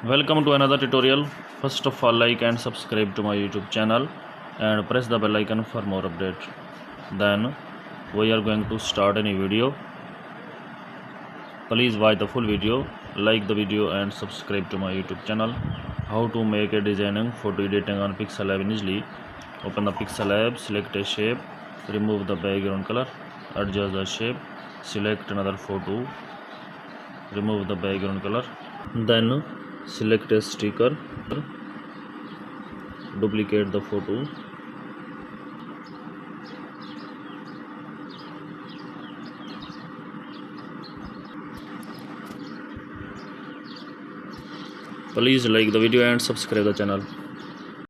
Welcome to another tutorial. First of all, like and subscribe to my YouTube channel and press the bell icon for more updates. Then we are going to start any video. Please watch the full video, like the video and subscribe to my YouTube channel. How to make a designing photo editing on Pixel Lab easily. Open the Pixel Lab, select a shape, remove the background color, adjust the shape, select another photo, remove the background color, then select a sticker, duplicate the photo, please like the video and subscribe the channel.